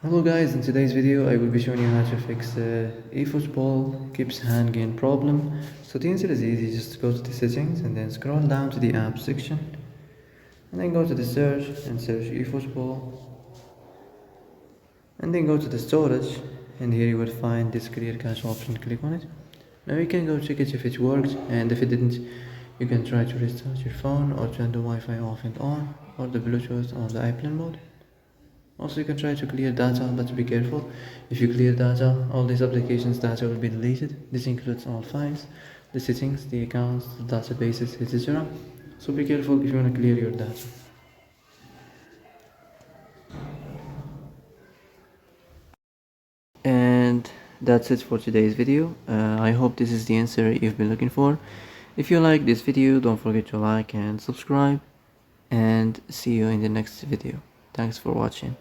Hello guys, in today's video I will be showing you how to fix Efootball keeps hand gain problem. So the answer is easy, just go to the settings and then scroll down to the app section and then go to the search and search Efootball and then go to the storage and here you will find this clear cache option. Click on it. Now you can go check it if it worked, and if it didn't you can try to restart your phone or turn the Wi-Fi off and on or the Bluetooth on the airplane mode. Also, you can try to clear data, but be careful. If you clear data, all these applications' data will be deleted. This includes all files, the settings, the accounts, the databases, etc. So be careful if you want to clear your data. And that's it for today's video. I hope this is the answer you've been looking for. If you like this video, don't forget to like and subscribe. And see you in the next video. Thanks for watching.